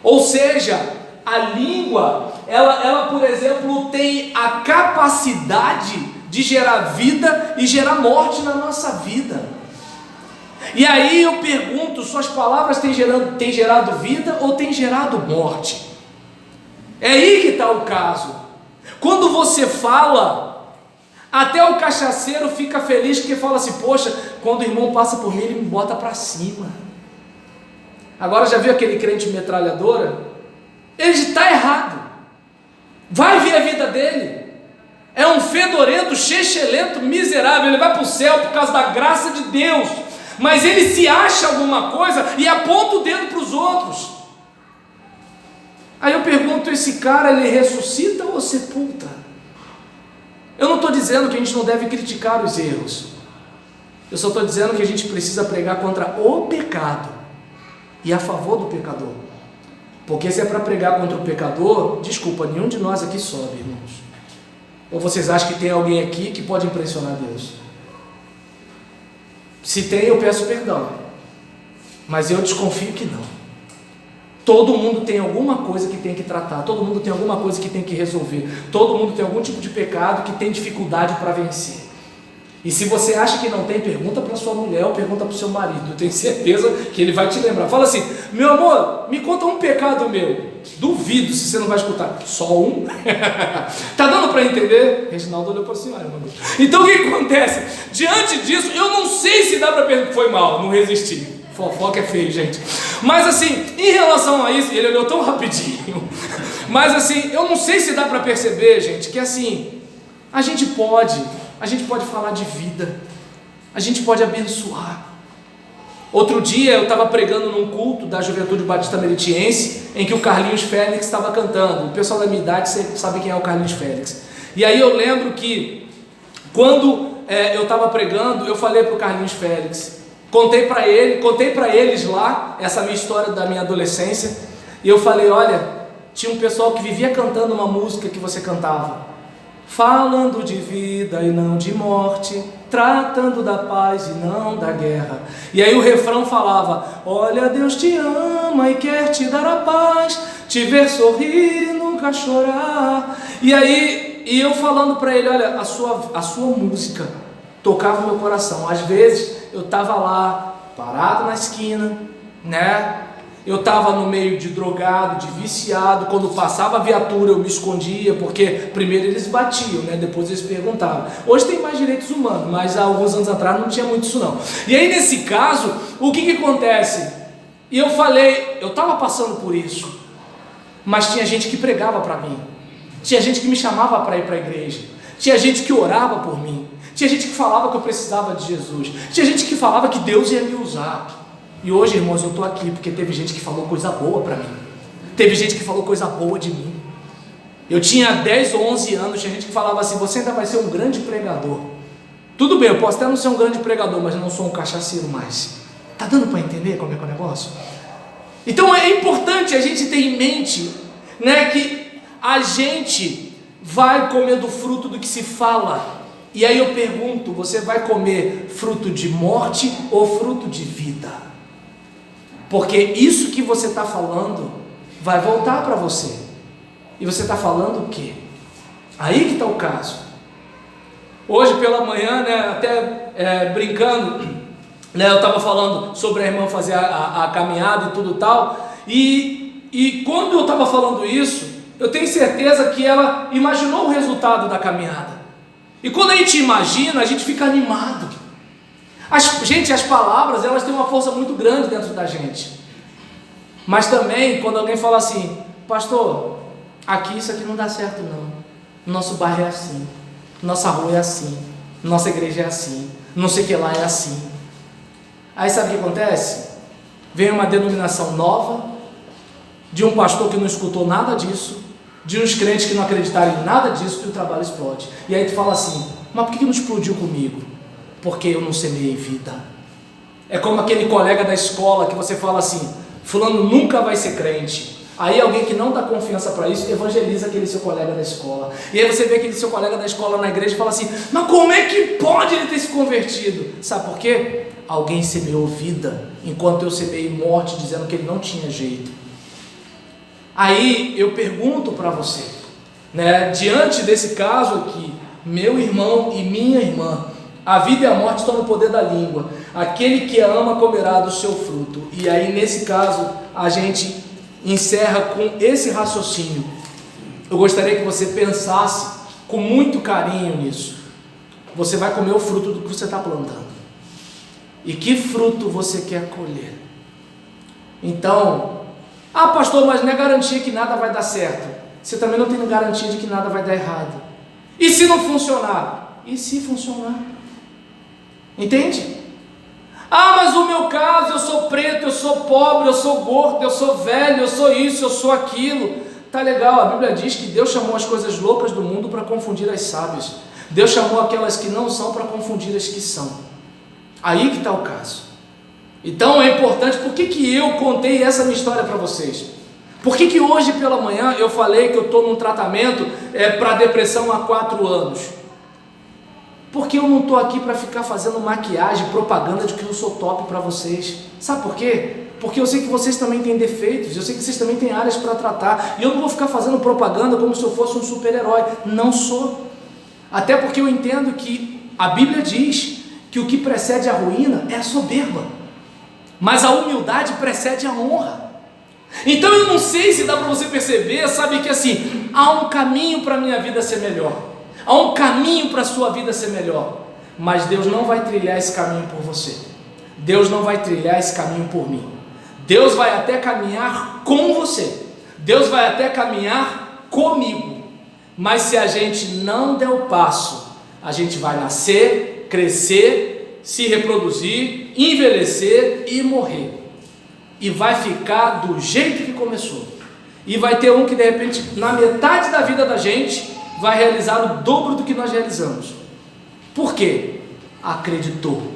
Ou seja, a língua, ela, por exemplo, tem a capacidade de gerar vida e gerar morte na nossa vida. E aí eu pergunto, suas palavras têm gerado vida ou têm gerado morte? É aí que está o caso. Quando você fala, até o cachaceiro fica feliz porque fala assim: poxa, quando o irmão passa por mim, ele me bota para cima. Agora, já viu aquele crente metralhadora? Ele está errado. Vai ver a vida dele. É um fedorento, chechelento, miserável. Ele vai para o céu por causa da graça de Deus. Mas ele se acha alguma coisa e aponta o dedo para os outros. Aí eu pergunto, esse cara, ele ressuscita ou sepulta? Eu não estou dizendo que a gente não deve criticar os erros. Eu só estou dizendo que a gente precisa pregar contra o pecado e a favor do pecador. Porque se é para pregar contra o pecador, desculpa, nenhum de nós aqui sobe, irmãos. Ou vocês acham que tem alguém aqui que pode impressionar Deus? Se tem, eu peço perdão, mas eu desconfio que não. Todo mundo tem alguma coisa que tem que tratar, todo mundo tem alguma coisa que tem que resolver, todo mundo tem algum tipo de pecado que tem dificuldade para vencer. E se você acha que não tem, pergunta para sua mulher ou pergunta para o seu marido. Eu tenho certeza que ele vai te lembrar. Fala assim: meu amor, me conta um pecado meu. Duvido se você não vai escutar. Só um? Tá dando para entender? Reginaldo olhou para a senhora. Então o que acontece? Diante disso, eu não sei se dá para perguntar. Foi mal, não resisti. Fofoca é feio, gente. Mas assim, em relação a isso, ele olhou tão rapidinho. Mas assim, eu não sei se dá para perceber, gente, que assim, a gente pode falar de vida, a gente pode abençoar. Outro dia eu estava pregando num culto da Juventude Batista Meritiense, em que o Carlinhos Félix estava cantando. O pessoal da minha idade sabe quem é o Carlinhos Félix. E aí eu lembro que, quando eu estava pregando, eu falei para o Carlinhos Félix, contei para eles lá, essa minha história da minha adolescência, e eu falei: olha, tinha um pessoal que vivia cantando uma música que você cantava, falando de vida e não de morte, tratando da paz e não da guerra. E aí o refrão falava: olha, Deus te ama e quer te dar a paz, te ver sorrir e nunca chorar. E aí, eu falando para ele: olha, a sua música tocava o meu coração. Às vezes eu estava lá, parado na esquina, né? Eu estava no meio de drogado, de viciado. Quando passava a viatura eu me escondia, porque primeiro eles batiam, né? Depois eles perguntavam. Hoje tem mais direitos humanos, mas há alguns anos atrás não tinha muito isso não. E aí nesse caso, o que acontece? E eu falei, eu estava passando por isso, mas tinha gente que pregava para mim, tinha gente que me chamava para ir para a igreja, tinha gente que orava por mim, tinha gente que falava que eu precisava de Jesus, tinha gente que falava que Deus ia me usar. E hoje, irmãos, eu estou aqui porque teve gente que falou coisa boa para mim, teve gente que falou coisa boa de mim. Eu tinha 10 ou 11 anos, tinha gente que falava assim: você ainda vai ser um grande pregador. Tudo bem, eu posso até não ser um grande pregador, mas eu não sou um cachaceiro mais. Tá dando para entender como é que é o negócio? Então é importante a gente ter em mente, né, que a gente vai comer do fruto do que se fala. E aí eu pergunto: você vai comer fruto de morte ou fruto de vida? Porque isso que você está falando vai voltar para você. E você está falando o quê? Aí que está o caso. Hoje pela manhã, né, até brincando, né, eu estava falando sobre a irmã fazer a caminhada e tudo tal, e quando eu estava falando isso, eu tenho certeza que ela imaginou o resultado da caminhada. E quando a gente imagina, a gente fica animado. Gente, as palavras, elas têm uma força muito grande dentro da gente. Mas também, quando alguém fala assim: pastor, isso aqui não dá certo não, nosso bairro é assim, nossa rua é assim, nossa igreja é assim, não sei o que lá é assim. Aí sabe o que acontece? Vem uma denominação nova, de um pastor que não escutou nada disso, de uns crentes que não acreditaram em nada disso, que o trabalho explode. E aí tu fala assim: mas por que não explodiu comigo? Porque eu não semeei vida. É como aquele colega da escola que você fala assim: fulano nunca vai ser crente. Aí alguém que não dá confiança para isso evangeliza aquele seu colega da escola. E aí você vê aquele seu colega da escola na igreja e fala assim: mas como é que pode ele ter se convertido? Sabe por quê? Alguém semeou vida, enquanto eu semeei morte, dizendo que ele não tinha jeito. Aí eu pergunto para você, né, diante desse caso aqui, meu irmão e minha irmã, a vida e a morte estão no poder da língua. Aquele que a ama comerá do seu fruto. E aí nesse caso a gente encerra com esse raciocínio. Eu gostaria que você pensasse com muito carinho nisso. Você vai comer o fruto do que você está plantando. E que fruto você quer colher? Então, pastor, mas não é garantia que nada vai dar certo. Você também não tem garantia de que nada vai dar errado. E se não funcionar? E se funcionar? Entende? Mas o meu caso, eu sou preto, eu sou pobre, eu sou gordo, eu sou velho, eu sou isso, eu sou aquilo. Tá legal, a Bíblia diz que Deus chamou as coisas loucas do mundo para confundir as sábias. Deus chamou aquelas que não são para confundir as que são. Aí que está o caso. Então é importante. Por que eu contei essa minha história para vocês? Por que hoje pela manhã eu falei que eu estou num tratamento para depressão há 4 anos? Porque eu não estou aqui para ficar fazendo maquiagem, propaganda de que eu sou top para vocês. Sabe por quê? Porque eu sei que vocês também têm defeitos, eu sei que vocês também têm áreas para tratar, e eu não vou ficar fazendo propaganda como se eu fosse um super-herói. Não sou. Até porque eu entendo que a Bíblia diz que o que precede a ruína é a soberba, mas a humildade precede a honra. Então eu não sei se dá para você perceber, sabe, que assim, há um caminho para a minha vida ser melhor, há um caminho para a sua vida ser melhor, mas Deus não vai trilhar esse caminho por você, Deus não vai trilhar esse caminho por mim. Deus vai até caminhar com você, Deus vai até caminhar comigo, mas se a gente não der o passo, a gente vai nascer, crescer, se reproduzir, envelhecer e morrer. E vai ficar do jeito que começou. E vai ter um que de repente, na metade da vida da gente, vai realizar o dobro do que nós realizamos. Por quê? Acreditou,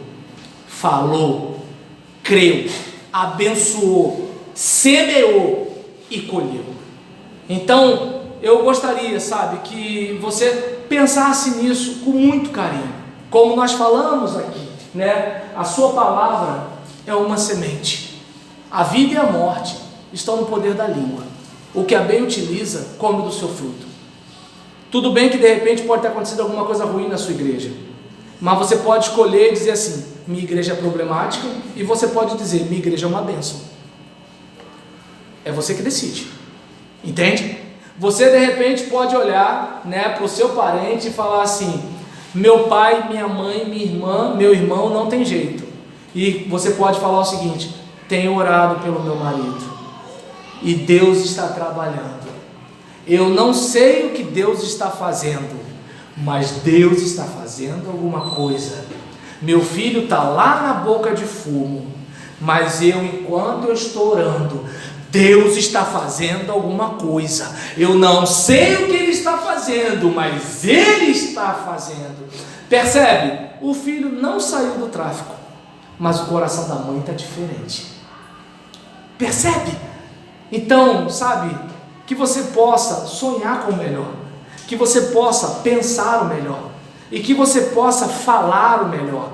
falou, creu, abençoou, semeou e colheu. Então, eu gostaria, sabe, que você pensasse nisso com muito carinho. Como nós falamos aqui, né? A sua palavra é uma semente. A vida e a morte estão no poder da língua. O que a bem utiliza, come do seu fruto. Tudo bem que de repente pode ter acontecido alguma coisa ruim na sua igreja, mas você pode escolher e dizer assim: minha igreja é problemática, e você pode dizer: minha igreja é uma bênção. É você que decide, entende? Você de repente pode olhar, né, para o seu parente e falar assim: meu pai, minha mãe, minha irmã, meu irmão não tem jeito. E você pode falar o seguinte: tenho orado pelo meu marido e Deus está trabalhando. Eu não sei o que Deus está fazendo, mas Deus está fazendo alguma coisa. Meu filho está lá na boca de fumo, mas enquanto eu estou orando, Deus está fazendo alguma coisa. Eu não sei o que Ele está fazendo, mas ele está fazendo. Percebe? O filho não saiu do tráfico, mas o coração da mãe está diferente. Percebe? Então, sabe, que você possa sonhar com o melhor, que você possa pensar o melhor, e que você possa falar o melhor,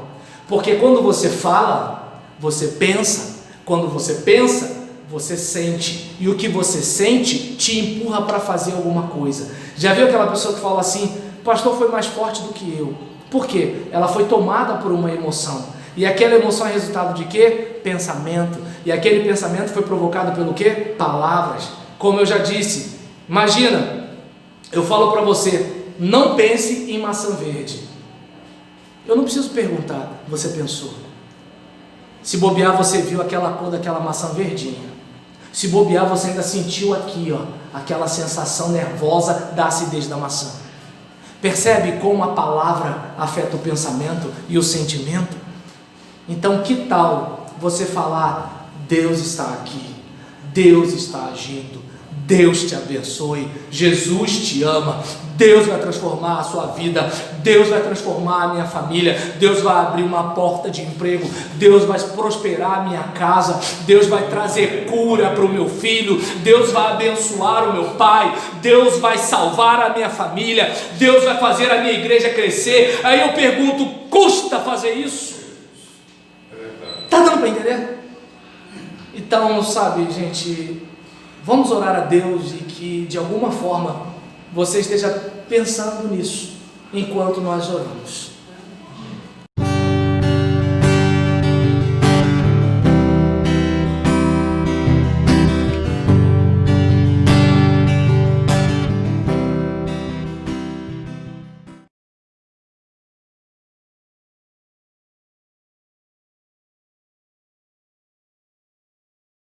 porque quando você fala, você pensa, quando você pensa, você sente, e o que você sente te empurra para fazer alguma coisa. Já viu aquela pessoa que fala assim: pastor foi mais forte do que eu? Por quê? Ela foi tomada por uma emoção, e aquela emoção é resultado de quê? Pensamento, e aquele pensamento foi provocado pelo quê? Palavras. Como eu já disse, imagina, eu falo para você, não pense em maçã verde. Eu não preciso perguntar, você pensou. Se bobear, você viu aquela cor daquela maçã verdinha. Se bobear, você ainda sentiu aqui, ó, aquela sensação nervosa da acidez da maçã. Percebe como a palavra afeta o pensamento e o sentimento? Então, que tal você falar: Deus está aqui, Deus está agindo, Deus te abençoe, Jesus te ama, Deus vai transformar a sua vida, Deus vai transformar a minha família, Deus vai abrir uma porta de emprego, Deus vai prosperar a minha casa, Deus vai trazer cura para o meu filho, Deus vai abençoar o meu pai, Deus vai salvar a minha família, Deus vai fazer a minha igreja crescer. Aí eu pergunto: custa fazer isso? Está dando para entender? Então, sabe, gente, vamos orar a Deus e que de alguma forma você esteja pensando nisso enquanto nós oramos.